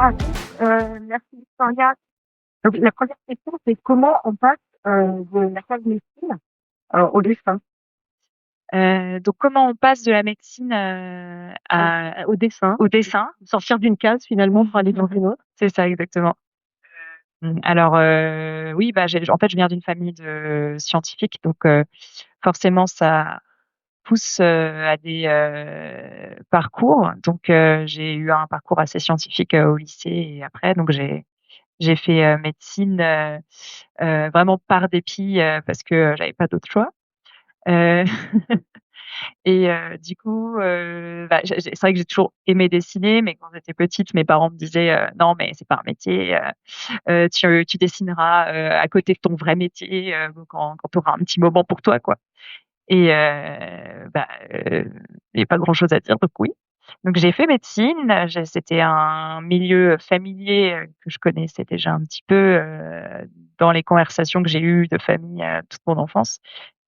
Ah oui, merci Victoria. Donc la première question, c'est comment on passe de la classe de médecine au dessin, Donc, comment on passe de la médecine au dessin, au dessin? sortir d'une case finalement pour aller dans une autre. C'est ça, exactement. Alors, oui, bah, en fait, je viens d'une famille de scientifiques, donc forcément, ça pousse à des parcours. Donc, j'ai eu un parcours assez scientifique au lycée et après, donc j'ai fait médecine vraiment par dépit parce que j'avais pas d'autre choix. Euh, Et du coup, bah, c'est vrai que j'ai toujours aimé dessiner, mais quand j'étais petite, mes parents me disaient, «Non, mais c'est pas un métier, tu dessineras, à côté de ton vrai métier, quand tu auras un petit moment pour toi, quoi». Et bah, il y a pas grand-chose à dire, donc oui. Donc j'ai fait médecine, c'était un milieu familier, que je connaissais déjà un petit peu, dans les conversations que j'ai eues de famille, toute mon enfance.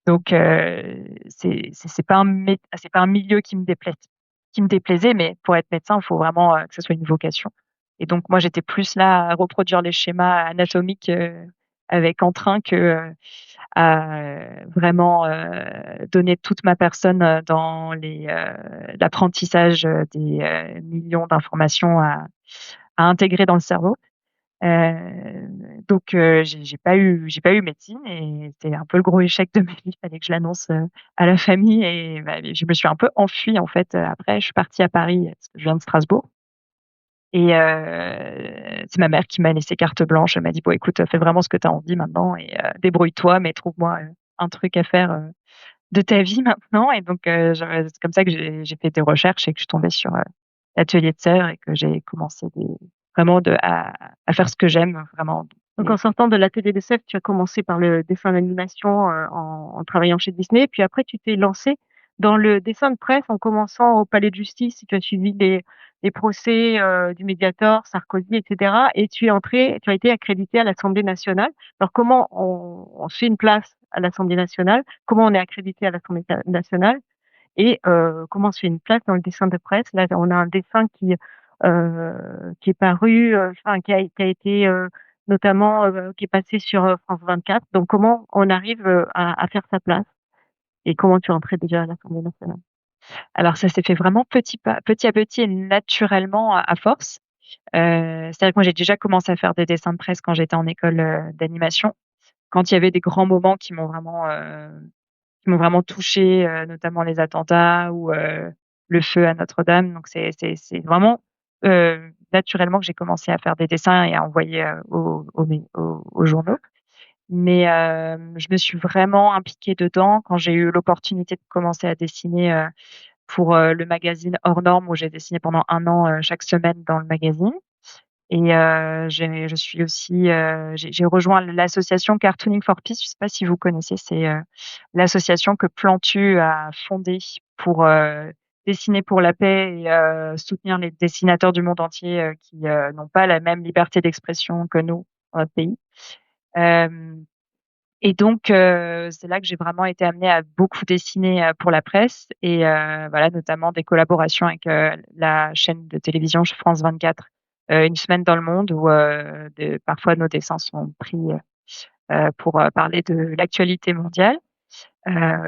Donc c'est pas c'est pas un milieu qui me déplaisait, mais pour être médecin, il faut vraiment, que ce soit une vocation. Et donc moi, j'étais plus là à reproduire les schémas anatomiques, avec entrain que, à, vraiment, donner toute ma personne, dans l'apprentissage, des, millions d'informations à intégrer dans le cerveau. Donc j'ai pas eu médecine et c'était un peu le gros échec de ma vie. Il fallait que je l'annonce, à la famille et bah, je me suis un peu enfuie en fait, après je suis partie à Paris, parce que je viens de Strasbourg et c'est ma mère qui m'a laissé carte blanche. Elle m'a dit: «Bon écoute, fais vraiment ce que tu as envie maintenant et débrouille-toi, mais trouve-moi, un truc à faire, de ta vie maintenant». Et donc c'est comme ça que j'ai fait des recherches et que je suis tombée sur, l'atelier de sœur et que j'ai commencé vraiment à faire ce que j'aime vraiment. Donc en sortant de l'atelier de sève, tu as commencé par le dessin d'animation en travaillant chez Disney, puis après tu t'es lancé dans le dessin de presse en commençant au palais de justice. Tu as suivi les procès du Mediator, Sarkozy, etc. Et tu es entré, tu as été accrédité à l'Assemblée nationale. Alors comment on se fait une place à l'Assemblée nationale? Comment on est accrédité à l'Assemblée nationale? Et comment on se fait une place dans le dessin de presse? Là, on a un dessin qui est paru, enfin qui a été notamment qui est passé sur France 24. Donc comment on arrive à faire sa place? Et comment tu es entrée déjà à l'Assemblée nationale? Alors ça s'est fait vraiment petit à petit et naturellement à force. C'est-à-dire que moi j'ai déjà commencé à faire des dessins de presse quand j'étais en école, d'animation. Quand il y avait des grands moments qui m'ont vraiment touchée, notamment les attentats ou le feu à Notre-Dame. Donc c'est vraiment, naturellement que j'ai commencé à faire des dessins et à envoyer, aux journaux. Mais je me suis vraiment impliquée dedans quand j'ai eu l'opportunité de commencer à dessiner, pour, le magazine Hors Normes où j'ai dessiné pendant 1 an, chaque semaine dans le magazine. Et je suis aussi, j'ai rejoint l'association Cartooning for Peace. Je sais pas si vous connaissez? C'est, l'association que Plantu a fondée pour, dessiner pour la paix et soutenir les dessinateurs du monde entier, qui, n'ont pas la même liberté d'expression que nous dans notre pays. Hem Et donc c'est là que j'ai vraiment été amenée à beaucoup dessiner, pour la presse et voilà, notamment des collaborations avec, la chaîne de télévision France 24, Une semaine dans le monde où, parfois nos dessins sont pris, pour, parler de l'actualité mondiale,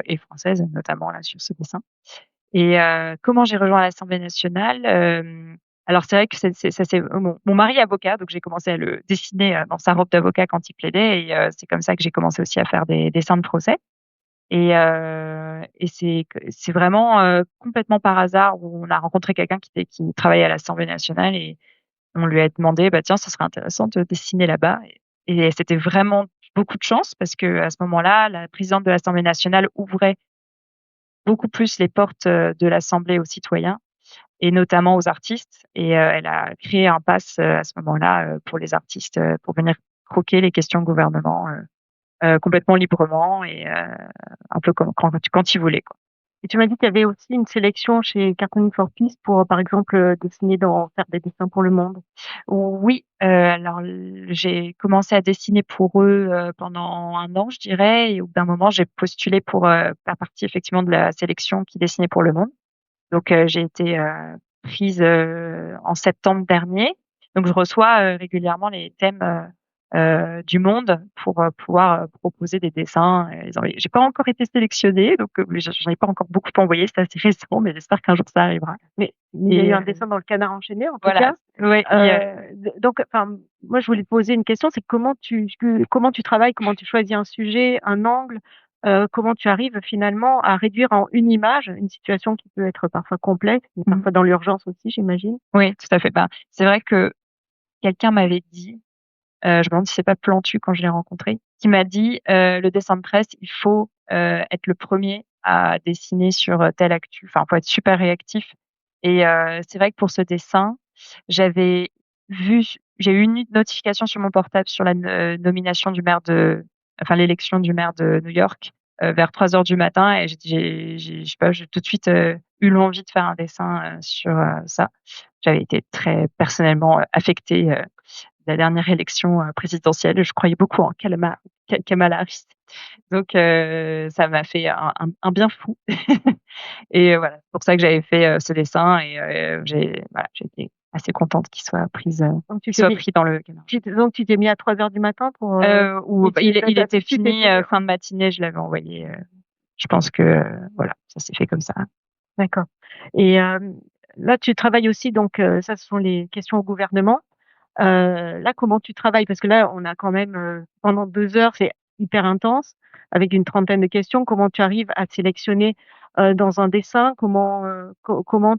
et française notamment là sur ce dessin. Et comment j'ai rejoint l'Assemblée nationale? Alors c'est vrai que ça c'est mon mari est avocat, donc j'ai commencé à le dessiner, dans sa robe d'avocat quand il plaidait et c'est comme ça que j'ai commencé aussi à faire des dessins de procès et c'est vraiment, complètement par hasard où on a rencontré quelqu'un qui travaillait à l'Assemblée nationale et on lui a demandé: «Bah tiens, ça serait intéressant de dessiner là-bas» et c'était vraiment beaucoup de chance parce qu'à ce moment-là, la présidente de l'Assemblée nationale ouvrait beaucoup plus les portes, de l'Assemblée aux citoyens et notamment aux artistes et elle a créé un pass, à ce moment-là, pour les artistes, pour venir croquer les questions au gouvernement, complètement librement et un peu comme quand ils voulaient, quoi. Et tu m'as dit qu'il y avait aussi une sélection chez Cartooning for Peace pour, par exemple, dessiner faire des dessins pour le monde. Oui, alors j'ai commencé à dessiner pour eux, pendant 1 an, je dirais et au bout d'un moment, j'ai postulé pour, faire partie effectivement de la sélection qui dessinait pour le monde. Donc j'ai été, prise, en septembre dernier Donc je reçois, régulièrement les thèmes, du monde pour, pouvoir, proposer des dessins et les envoyer. J'ai pas encore été sélectionnée, donc j'en ai pas encore beaucoup envoyé, c'est assez récent, mais j'espère qu'un jour ça arrivera Mais il y a eu et un dessin dans le Canard enchaîné, en tout voilà. cas. Ouais, Donc, enfin, moi, je voulais te poser une question, c'est comment tu travailles, comment tu choisis un sujet, un angle, comment tu arrives finalement à réduire en une image une situation qui peut être parfois complexe, mais mmh. parfois dans l'urgence aussi, j'imagine. Oui, tout à fait. Ben, c'est vrai que quelqu'un m'avait dit, je me demande si c'est pas Plantu quand je l'ai rencontré, qui m'a dit, «Le dessin de presse, il faut, être le premier à dessiner sur, telle actu. Enfin, faut être super réactif» et c'est vrai que pour ce dessin, j'avais j'ai eu une notification sur mon portable sur la nomination du maire de enfin l'élection du maire de New York, vers 3 heures du matin et je sais pas, j'ai tout de suite, eu l'envie de faire un dessin, sur, ça. J'avais été très personnellement, affectée, la dernière élection, présidentielle. Je croyais beaucoup en Kamala Harris. Donc ça m'a fait un bien fou et voilà, c'est pour ça que j'avais fait, ce dessin et j'ai été assez contente Donc tu qu'il t'es soit mis, pris dans le Canard enchaîné. donc tu t'es mis à 3 heures du matin pour Ou bah, et il t'as tout était de suite fini, essayé. fin de matinée, je l'avais envoyé, je pense que, voilà, ça s'est fait comme ça. D'accord. Et là, tu travailles aussi, donc ça, ce sont les questions au gouvernement. Là, comment tu travailles? Parce que là, on a quand même, pendant 2 heures, c'est hyper intense, avec une trentaine de questions. Comment tu arrives à sélectionner, dans un dessin? Comment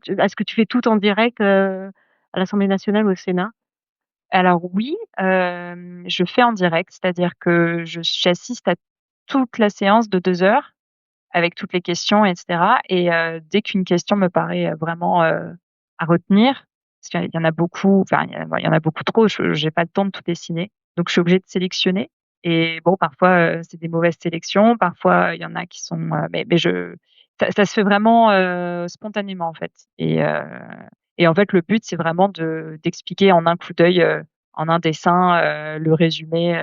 est-ce que tu fais tout en direct, à l'Assemblée nationale ou au Sénat? Alors oui, je fais en direct, c'est-à-dire que j'assiste à toute la séance de 2 heures avec toutes les questions et cetera et dès qu'une question me paraît, vraiment, à retenir, parce qu'il y en a beaucoup, enfin il y en a beaucoup trop, je j'ai pas le temps de tout dessiner, donc je suis obligée de sélectionner et bon parfois, c'est des mauvaises sélections, parfois il y en a qui sont, mais ça se fait vraiment, spontanément en fait et en fait le but c'est vraiment d'expliquer en un coup d'œil, en un dessin, le résumé,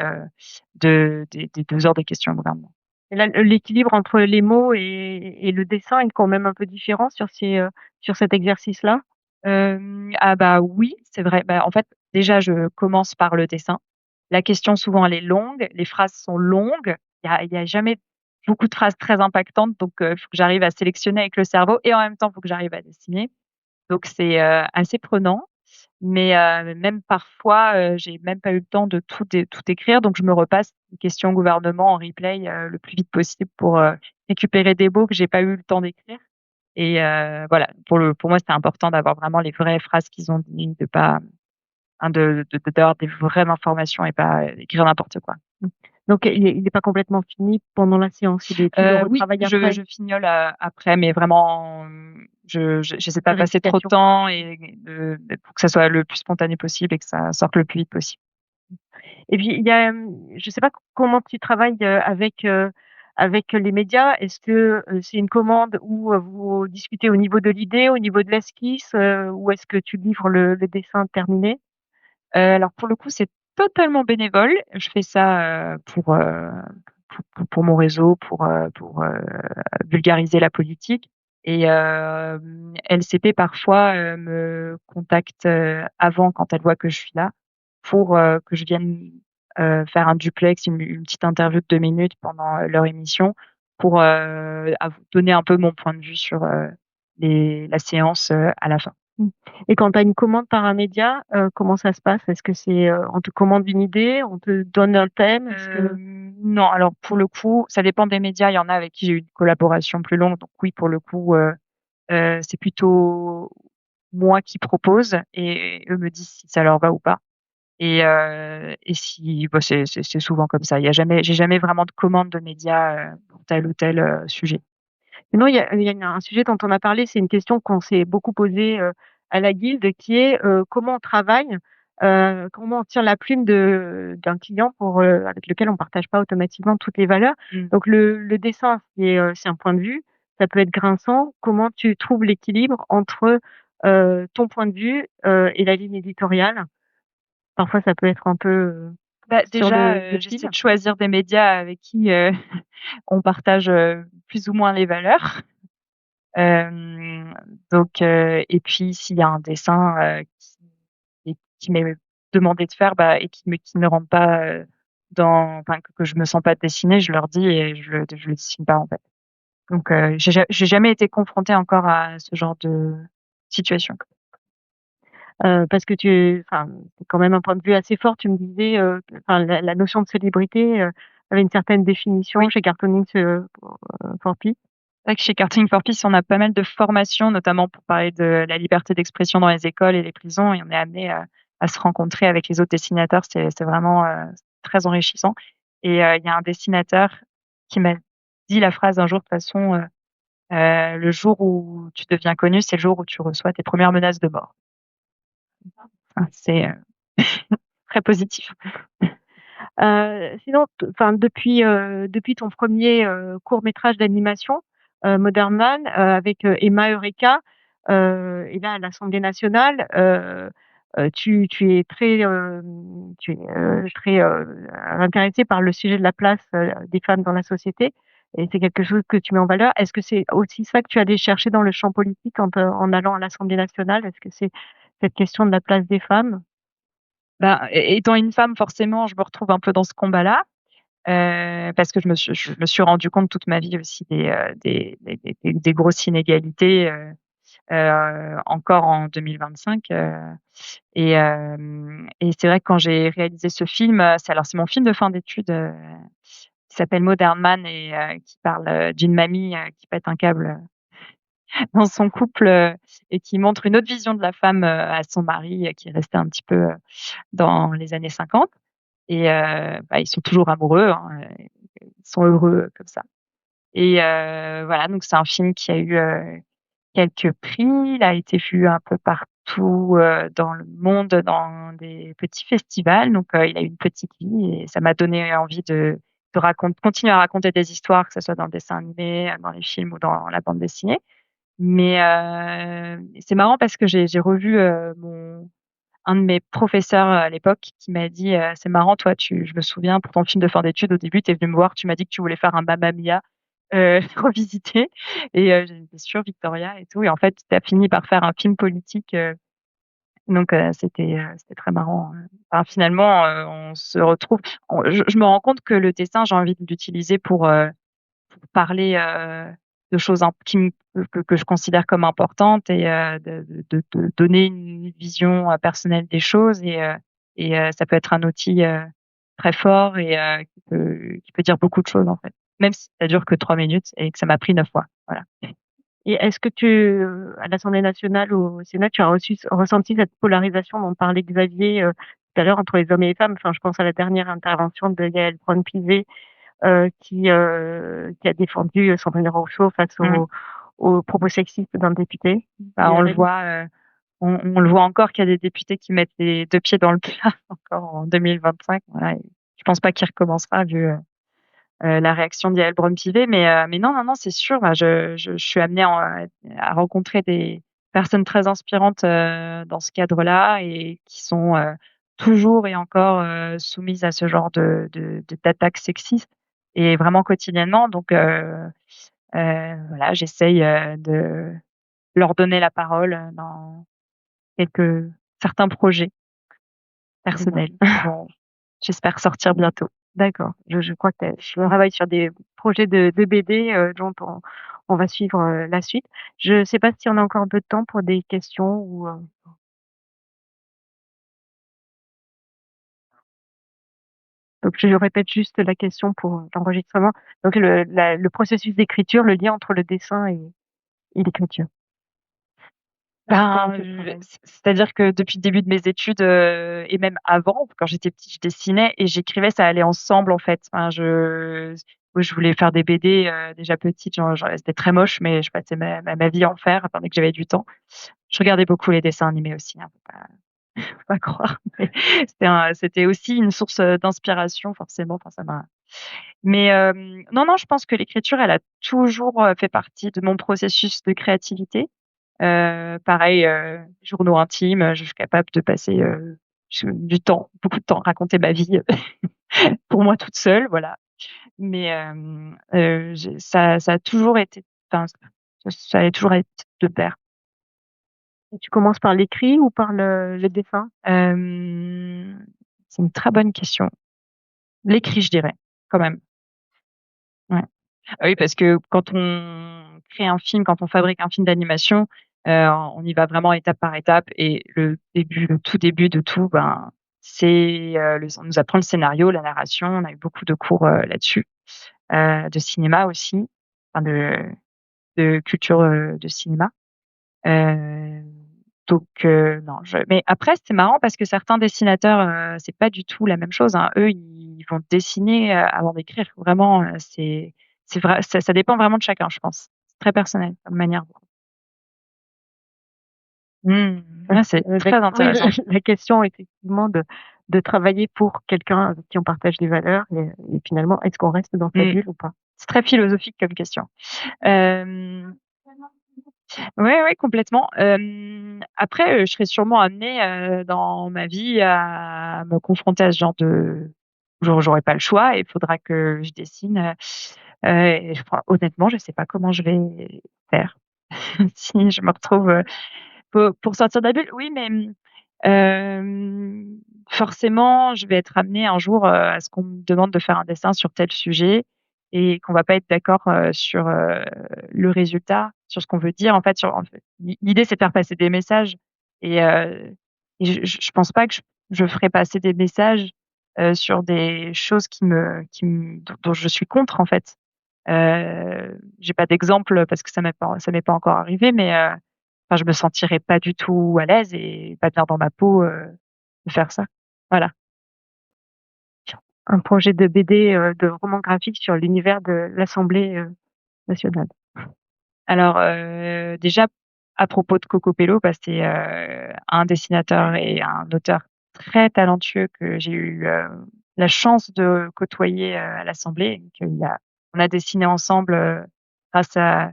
des 2 heures de questions au gouvernement. Et là, l'équilibre entre les mots et le dessin est quand même un peu différent sur cet exercice-là? Ah bah, oui, c'est vrai. Bah, en fait, déjà, je commence par le dessin. La question, souvent, elle est longue, les phrases sont longues. Il y a jamais beaucoup de phrases très impactantes, donc il faut que j'arrive à sélectionner avec le cerveau et en même temps, il faut que j'arrive à dessiner. Donc c'est, assez prenant, mais même parfois, j'ai même pas eu le temps de tout écrire, donc je me repasse une question au gouvernement en replay, le plus vite possible pour, récupérer des mots que j'ai pas eu le temps d'écrire. Et voilà, pour moi, c'était important d'avoir vraiment les vraies phrases qu'ils ont dit, de pas hein, d'avoir des vraies informations et pas, écrire n'importe quoi. Mmh. Donc il est pas complètement fini pendant la séance, tu le Oui, retravailles après? je fignole, après, mais vraiment, j'essaie de pas passer trop de Vérification. temps et pour que ça soit le plus spontané possible et que ça sorte le plus vite possible. Et puis il y a, je sais pas comment tu travailles, avec les médias. Est-ce que, c'est une commande où, vous discutez au niveau de l'idée, au niveau de l'esquisse, ou est-ce que tu livres le dessin terminé? Alors pour le coup, c'est totalement bénévole. Je fais ça, pour mon réseau, vulgariser la politique et LCP parfois, me contacte, avant quand elle voit que je suis là pour, que je vienne, faire un duplex, une petite interview de 2 minutes pendant, leur émission pour, donner un peu mon point de vue sur, la séance, à la fin. Mmh. Et quand tu as une commande par un média, comment ça se passe? Est-ce que c'est, on te commande une idée, on te donne un thème? Est-ce que Non, alors pour le coup, ça dépend des médias. Il y en a avec qui j'ai eu une collaboration plus longue, donc oui, pour le coup, c'est plutôt moi qui propose et eux me disent si ça leur va ou pas et si bah, c'est souvent comme ça. J'ai jamais vraiment de commande de médias, pour tel ou tel, sujet. sinon il y a un sujet dont on a parlé, c'est une question qu'on s'est beaucoup posée, à la guilde qui est, comment on travaille, comment on tire la plume d'un client avec lequel on partage pas automatiquement toutes les valeurs. Mmh. Donc le dessin, c'est un point de vue, ça peut être grinçant. Comment tu trouves l'équilibre entre, ton point de vue, et la ligne éditoriale? Parfois ça peut être un peu, Bah, sur déjà, le fil. j'essaie de choisir des médias avec qui, on partage, plus ou moins les valeurs. Hem, donc et puis s'il y a un dessin, qui qui m'est demandé de faire, et qui ne rentre pas, que je me sens pas de dessiner, je leur dis et je le dessine pas, en fait. Donc j'ai jamais été confrontée encore à ce genre de situation. Parce que c'est quand même un point de vue assez fort. Tu me disais, la notion de célébrité, avait une certaine définition Oui, chez Cartooning Forty. c'est vrai que chez Cartooning for Peace, on a pas mal de formations, notamment pour parler de la liberté d'expression dans les écoles et les prisons, et on est amené à se rencontrer avec les autres dessinateurs. C'est vraiment, très enrichissant, et il y a un dessinateur qui m'a dit la phrase un jour, de toute façon, «Le jour où tu deviens connu, c'est le jour où tu reçois tes premières menaces de mort». Enfin, c'est, très positif. Sinon, depuis ton premier court-métrage d'animation, Modern Man, avec, Emma Eureka, et là à l'Assemblée nationale, tu es très, intéressée par le sujet de la place, des femmes dans la société, et c'est quelque chose que tu mets en valeur. Est-ce que c'est aussi ça que tu allais chercher dans le champ politique en allant à l'Assemblée nationale? Est-ce que c'est cette question de la place des femmes? Étant une femme, forcément, je me retrouve un peu dans ce combat-là, parce que je me suis rendu compte toute ma vie aussi des grosses inégalités, encore en 2025, et c'est vrai que quand j'ai réalisé ce film, c'est mon film de fin d'études, qui s'appelle Modern Man, et qui parle, d'une mamie, qui pète un câble, dans son couple, et qui montre une autre vision de la femme, à son mari, qui est resté un petit peu, dans les années 50, et ils sont toujours amoureux, hein, ils sont heureux comme ça, et voilà, donc c'est un film qui a eu, quelques prix. Il a été vu un peu partout, dans le monde, dans des petits festivals, donc il a eu une petite vie, et ça m'a donné envie de continuer à raconter des histoires, que ce soit dans le dessin animé, dans les films ou dans la bande dessinée. Mais c'est marrant parce que j'ai revu, mon un de mes professeurs, à l'époque, qui m'a dit: «C'est marrant, toi, je me souviens, pour ton film de fin d'études, au début, tu es venu me voir, tu m'as dit que tu voulais faire un Mamma Mia, revisité, et j'étais sûre, Victoria et tout, et en fait, tu as fini par faire un film politique», donc c'était très marrant, enfin, finalement, on se retrouve je me rends compte que le dessin, j'ai envie de l'utiliser pour parler, de choses qui me que je considère comme importantes, et de donner une vision, personnelle des choses, et ça peut être un outil, très fort, et qui peut dire beaucoup de choses, en fait. Même si ça dure que 3 minutes et que ça m'a pris 9 fois, voilà. Et est-ce que à l'Assemblée nationale ou au Sénat, tu as ressenti cette polarisation dont parlait Xavier, tout à l'heure, entre les hommes et les femmes? Enfin, je pense à la dernière intervention de Yaël Braun-Pivet, qui a défendu Sandrine Rousseau face Mmh. aux propos sexistes d'un député. Bah, Il y on le avait voit, on le voit encore qu'il y a des députés qui mettent les 2 pieds dans le plat encore en 2025, voilà, et je pense pas qu'il recommencera, vu, la réaction d'Yaël Braun-Pivet, mais non, non, non, c'est sûr, bah, je suis amenée à rencontrer des personnes très inspirantes, dans ce cadre-là, et qui sont, toujours et encore, soumises à ce genre d'attaques sexistes, et vraiment quotidiennement, donc voilà, j'essaye, de leur donner la parole, dans quelques certains projets D'accord. personnels qui vont, j'espère, sortir bientôt. D'accord. Je crois que tu travailles sur des projets de BD, dont on va suivre, la suite. Je ne sais pas si on a encore un peu de temps pour des questions ou, donc je répète juste la question pour l'enregistrement. Donc le processus d'écriture, le lien entre le dessin et l'écriture. Comment Ben, tu travailles? c'est-à-dire que depuis le début de mes études, et même avant, quand j'étais petite, je dessinais et j'écrivais, ça allait ensemble, en fait. Enfin, moi, je voulais faire des BD, déjà petite, genre c'était très moche, mais je passais ma vie à en faire, pendant que j'avais du temps. Je regardais beaucoup les dessins animés aussi, hein, faut pas croire, mais c'était aussi une source, d'inspiration, forcément. Enfin, ça m'a mais non, non, je pense que l'écriture, elle a toujours, fait partie de mon processus de créativité. Pareil, journaux intimes, je suis capable de passer, du temps, beaucoup de temps, à raconter ma vie, pour moi toute seule, voilà. Mais j'ai ça a toujours été, enfin, ça allait toujours être de pair. Et tu commences par l'écrit ou par le dessin? C'est une très bonne question. L'écrit, je dirais, quand même. Ouais. Ah oui, parce que quand on crée un film, quand on fabrique un film d'animation, on y va vraiment étape par étape et le tout début de tout, ben, c'est, on nous apprend le scénario, la narration. On a eu beaucoup de cours, là-dessus, de cinéma aussi, enfin de culture, de cinéma. Heu, donc non, mais après c'est marrant parce que certains dessinateurs, c'est pas du tout la même chose, hein. Eux, ils vont dessiner, avant d'écrire. Vraiment, c'est vrai, ça dépend vraiment de chacun, je pense. C'est très personnel comme manière de mmh, ouais, c'est très Oui, intéressant. la question effectivement de travailler pour quelqu'un avec qui on partage des valeurs et finalement, est-ce qu'on reste dans sa Mmh, bulle ou pas? c'est très philosophique comme question. Hem Ouais, ouais, complètement. Après, je serais sûrement amenée, dans ma vie à me confronter à ce genre de j'aurais pas le choix et il faudra que je dessine, et honnêtement, je sais pas comment je vais faire. Si je me retrouve, pour sortir de la bulle, oui, mais forcément, je vais être amenée un jour, à ce qu'on me demande de faire un dessin sur tel sujet et qu'on va pas être d'accord, sur, le résultat, sur ce qu'on veut dire. En fait, l'idée, c'est de faire passer des messages et je pense pas que je ferai passer des messages, sur des choses dont je suis contre, en fait. J'ai pas d'exemple parce que ça m'est pas encore arrivé, mais enfin, je me sentirais pas du tout à l'aise et pas bien dans ma peau, de faire ça. Voilà. Un projet de BD, de roman graphique sur l'univers de l'Assemblée, nationale. Alors, déjà à propos de Coco Pello, bah, c'est, un dessinateur et un auteur très talentueux que j'ai eu, la chance de côtoyer, à l'Assemblée. Donc, on a dessiné ensemble, grâce à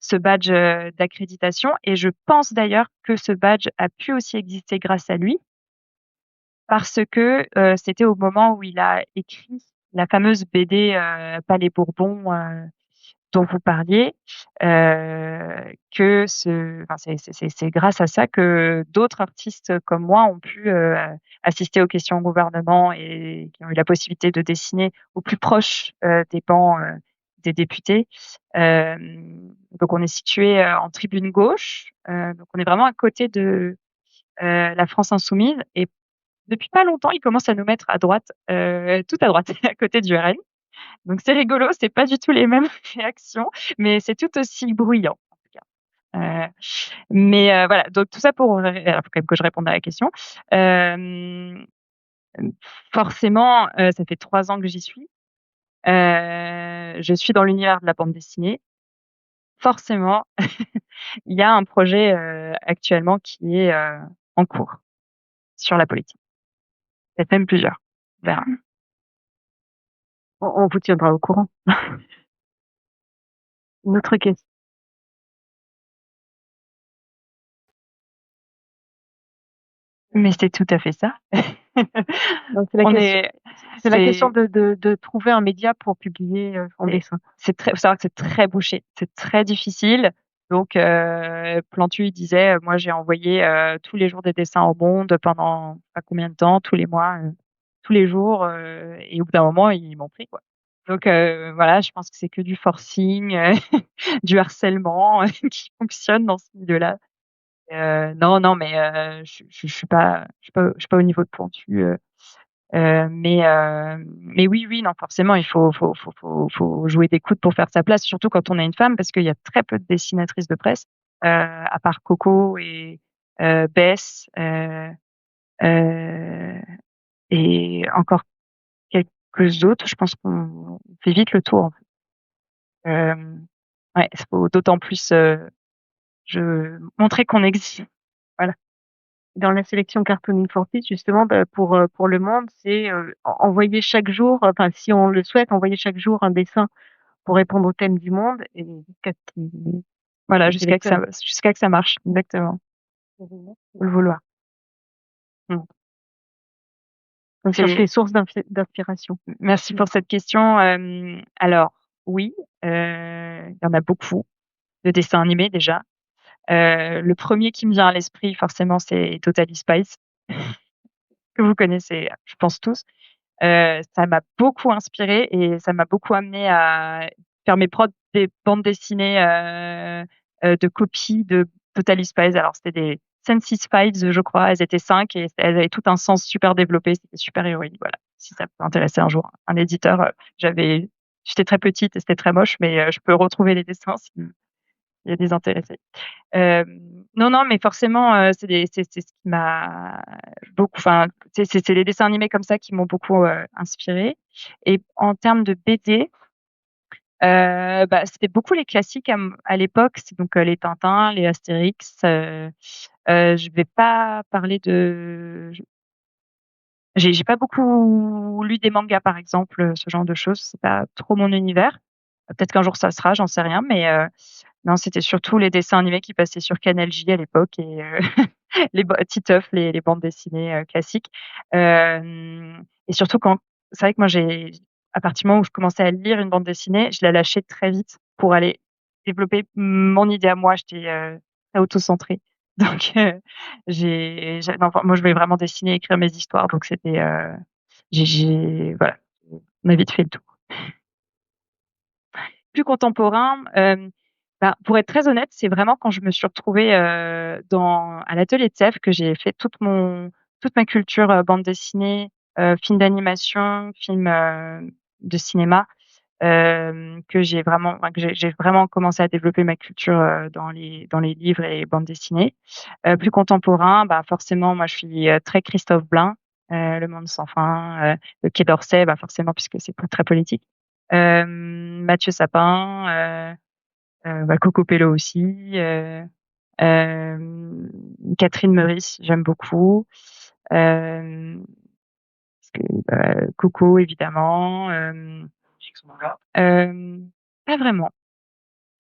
ce badge, d'accréditation et je pense d'ailleurs que ce badge a pu aussi exister grâce à lui parce que, c'était au moment où il a écrit la fameuse BD, Palais Bourbon, dont vous parliez, enfin c'est grâce à ça que d'autres artistes comme moi ont pu, assister aux questions au gouvernement et qui ont eu la possibilité de dessiner au plus proche, des bancs, des députés. Donc on est situé en tribune gauche, donc on est vraiment à côté de, la France insoumise et depuis pas longtemps, ils commencent à nous mettre à droite, tout à droite, à côté du RN. Donc c'est rigolo, c'est pas du tout les mêmes réactions, mais c'est tout aussi bruyant, en tout cas. Mais voilà, donc tout ça pour alors faut quand même que je réponde à la question. Hem, forcément, ça fait 3 ans que j'y suis. Je suis dans l'univers de la bande dessinée. Forcément, il y a un projet, actuellement qui est, en cours sur la politique. Peut-être même plusieurs. On verra. On vous tiendra au courant. Une autre question. Mais c'est tout à fait ça. Donc c'est la On question est c'est la question c'est de trouver un média pour publier, son C'est dessin. faut savoir que c'est très bouché, c'est très difficile. Donc Plantu, il disait, «Moi, j'ai envoyé, tous les jours des dessins au Monde pendant pas combien de temps, tous les mois, tous les jours», et au bout d'un moment, ils m'ont pris, quoi. Donc voilà, je pense que c'est que du forcing, du harcèlement qui fonctionne dans ce milieu-là. Non, non, mais je suis pas je suis pas au niveau de Plantu, mais oui, oui, non, forcément, il faut jouer des coudes pour faire sa place, surtout quand on est une femme, parce qu'il y a très peu de dessinatrices de presse, à part Coco et Bess, heu et encore quelques autres. Je pense qu'on fait vite le tour, en fait. Ouais, il faut d'autant plus, je montrer qu'on existe. Voilà. Dans la sélection Cartooning for Kids justement, bah, pour Le Monde, c'est, envoyer chaque jour, enfin si on le souhaite, envoyer chaque jour un dessin pour répondre au thème du monde et jusqu'à ce Voilà, qu'ils sélectionnent. jusqu'à que ça marche, exactement. Faut le vouloir. Mmh. On cherche C'est les sources d'inspiration. Merci pour cette question. Alors oui, il y en a beaucoup de dessins animés déjà. Le premier qui me vient à l'esprit, forcément, c'est Totally Spies, que vous connaissez, je pense tous. Ça m'a beaucoup inspirée et ça m'a beaucoup amenée à faire mes propres des bandes dessinées, de copies de Totally Spies. Alors c'était des Sensi Spies, je crois. Elles étaient 5 et elles avaient tout un sens super développé. C'était super héroïque, voilà. Si ça peut intéresser un jour un éditeur, j'étais très petite et c'était très moche, mais je peux retrouver les dessins s'il y a des intéressés. Non, non, mais forcément, c'est ce qui m'a beaucoup enfin, c'est les dessins animés comme ça qui m'ont beaucoup, inspirée et en termes de BD, bah, c'était beaucoup les classiques à l'époque. C'est donc, les Tintins, les Astérix, je vais pas parler de j'ai pas beaucoup lu des mangas, par exemple, ce genre de choses. C'est pas trop mon univers. Peut-être qu'un jour ça sera, j'en sais rien, mais non, c'était surtout les dessins animés qui passaient sur Canal J à l'époque et Titeuf, les bandes dessinées, classiques. Et surtout quand c'est vrai que moi à partir du moment où je commençais à lire une bande dessinée, je la lâchais très vite pour aller développer mon idée à moi. J'étais, très auto-centrée. Donc j'ai non, enfin, moi je voulais vraiment dessiner, écrire mes histoires, donc c'était, j'ai voilà, on a vite fait le tour. Plus contemporain, bah, pour être très honnête, c'est vraiment quand je me suis retrouvée, à l'atelier de Sèvres que j'ai fait toute ma culture, bande dessinée, film d'animation, film, de cinéma, que j'ai vraiment commencé à développer ma culture, dans les livres et les bandes dessinées. Plus contemporain, bah, forcément moi je suis, très Christophe Blain, Le Monde sans fin, le Quai d'Orsay, bah, forcément puisque c'est très politique. Mathieu Sapin, bah, Coco Pello aussi, hem, Catherine Meurice, j'aime beaucoup. Hem, parce que, Coco évidemment, hem, pas vraiment,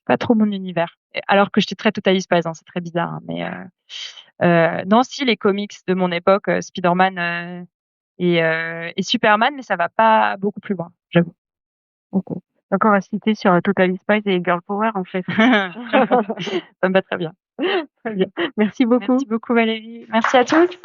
pas trop mon univers. Et alors que j'étais très Totally Spies, hein, c'est très bizarre, hein, mais non, si les comics de mon époque, Spider-Man, et Superman, mais ça va pas beaucoup plus loin, j'avoue. OK. Encore à citer sur, Totally Spies et Girl Power, en fait. Ça me va très bien. Très bien. Merci beaucoup. Merci beaucoup Valérie. Merci à tous.